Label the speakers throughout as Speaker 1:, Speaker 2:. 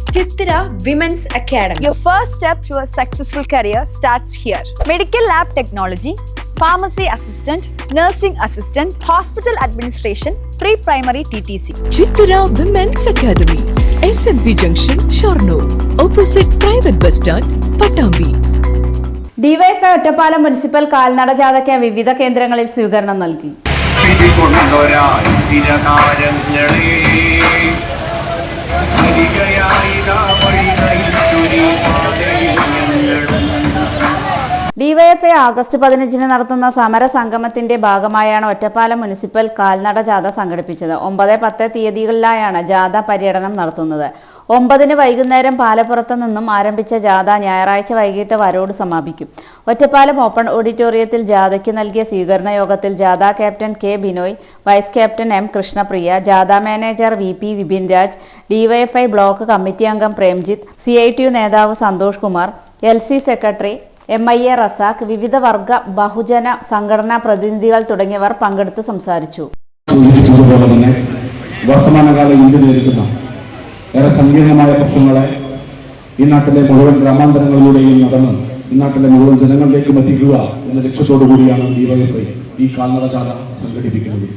Speaker 1: Chitra Women's Academy.
Speaker 2: Your first step to a successful career starts here. Medical lab technology, pharmacy assistant, nursing assistant, hospital administration, pre-primary TTC.
Speaker 3: Chitra Women's Academy, SMP Junction, Shornur, opposite private bus stand, Patambi.
Speaker 4: DYFI Ottapalam municipal കാൽനട ജാഥയ്ക്ക് വിവിധ കേന്ദ്രങ്ങളിൽ സ്വീകരണം നൽകി. DYFI August 15 നടത്തുന്ന സമര സംഗമത്തിന്റെ ഭാഗമായാണ് Ottapalam municipal കാൽനട ജാഥ സംഘടിപ്പിച്ചത്. 9, 10 തീയതികളിലായാണ് ജാഥ പര്യടനം നടത്തുന്നത്. 9 വൈകുന്നേരം പാലപ്പുറത്ത് നിന്നും ആരംഭിച്ച ജാഥ ഞായറാഴ്ച വൈകിട്ട് വരോട് സമാപിക്കും. ഒറ്റപ്പാലം ഓപ്പൺ ഓഡിറ്റോറിയത്തിൽ ജാഥയ്ക്ക് നൽകിയ സ്വീകരണ യോഗത്തിൽ ജാഥ captain K Binoy, vice captain M Krishnapriya, ജാഥ manager VP Vipin Raj, DYFI block committee അംഗം പ്രേംജിത്ത്, CITU നേതാവ് Santhosh Kumar, LC secretary MIA Razak, വിവിധ വർഗ ബഹുജന സംഘടനാ പ്രതിനിധികൾ തുടങ്ങിയവർ പങ്കെടുത്ത് സംസാരിച്ചു.
Speaker 5: വർത്തമാനകാല ഇന്ത്യ നേരിടുന്ന ഏറെ സങ്കീർണമായ പ്രശ്നങ്ങളെ ഈ നാട്ടിലെ മുഴുവൻ ഗ്രാമാന്തരങ്ങളിലൂടെയും നടന്ന് ഈ നാട്ടിലെ മുഴുവൻ ജനങ്ങളിലേക്കും എത്തിക്കുക എന്ന ലക്ഷ്യത്തോടു കൂടിയാണ് ഡിവൈഎഫ്ഐ ഈ കാൽനട ജാഥ സംഘടിപ്പിക്കുന്നത്.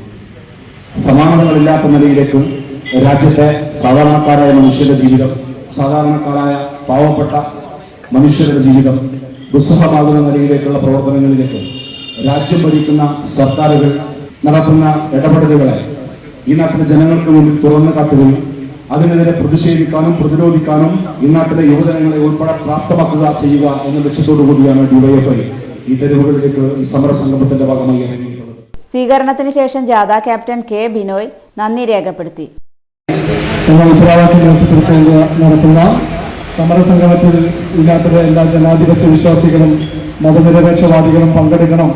Speaker 5: സമാനതകളില്ലാത്ത നിലയിലേക്ക് രാജ്യത്തെ സാധാരണക്കാരായ മനുഷ്യരുടെ ജീവിതം, സാധാരണക്കാരായ പാവപ്പെട്ട മനുഷ്യരുടെ ജീവിതം ദുസ്സഹമാകുന്ന നിലയിലേക്കുള്ള പ്രവർത്തനങ്ങളിലേക്ക് രാജ്യം ഭരിക്കുന്ന സർക്കാരുകൾ നടത്തുന്ന ഇടപെടലുകളെ ഈ നാട്ടിലെ ജനങ്ങൾക്ക് മുന്നിൽ തുറന്നു കാട്ടുകയും അതിനെതിരെ പ്രതിഷേധിക്കാനും പ്രതിരോധിക്കാനും ഈ നാട്ടിലെ യുവജനങ്ങളെ ഉൾപ്പെടെ പ്രാപ്തമാക്കുക ചെയ്യുക എന്ന ലക്ഷ്യത്തോടു കൂടിയാണ് ഡിവൈഎഫ്ഐ ഈ തെരുവുകളിലേക്ക് ഈ സമരസംഗമത്തിന്റെ ഭാഗമായി ഇറങ്ങിയിട്ടുള്ളത്.
Speaker 4: സ്വീകരണത്തിന് ശേഷം ജാഥ ക്യാപ്റ്റൻ കെ ബിനോയ് നന്ദി രേഖപ്പെടുത്തി.
Speaker 6: നടത്തുന്ന സമരസംഗമത്തിൽ ഈ നാട്ടിലെ എല്ലാ ജനാധിപത്യ വിശ്വാസികളും മതനിരപേക്ഷവാദികളും പങ്കെടുക്കണം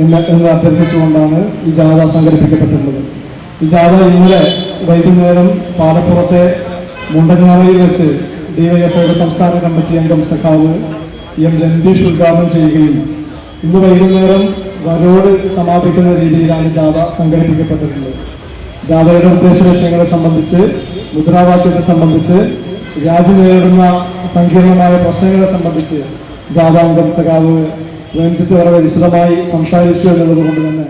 Speaker 6: എന്ന് അഭ്യർത്ഥിച്ചുകൊണ്ടാണ് ഈ ജാഥ സംഘടിപ്പിക്കപ്പെട്ടിട്ടുള്ളത്. ഈ ജാഥ ഇന്നലെ വൈകുന്നേരം പാലപ്പുറത്തെ മുണ്ടങ്ങാറയിൽ വെച്ച് ഡിവൈഎഫ്ഐയുടെ സംസ്ഥാന കമ്മിറ്റി അംഗം സഖാവ് M രന്തീഷ് ഉദ്ഘാടനം ചെയ്യുകയും ഇന്ന് വൈകുന്നേരം വരോട് സമാപിക്കുന്ന രീതിയിലാണ് ജാഥ സംഘടിപ്പിക്കപ്പെട്ടിട്ടുള്ളത്. ജാഥയുടെ ഉദ്ദേശ ലക്ഷ്യങ്ങളെ സംബന്ധിച്ച്, മുദ്രാവാക്യത്തെ സംബന്ധിച്ച്, രാജ്യം നേരിടുന്ന സങ്കീർണമായ പ്രശ്നങ്ങളെ സംബന്ധിച്ച് ജാഥ അംഗം സഖാവ് പ്രേംജിത്ത് വളരെ വിശദമായി സംസാരിച്ചു എന്നുള്ളത് കൊണ്ട് തന്നെ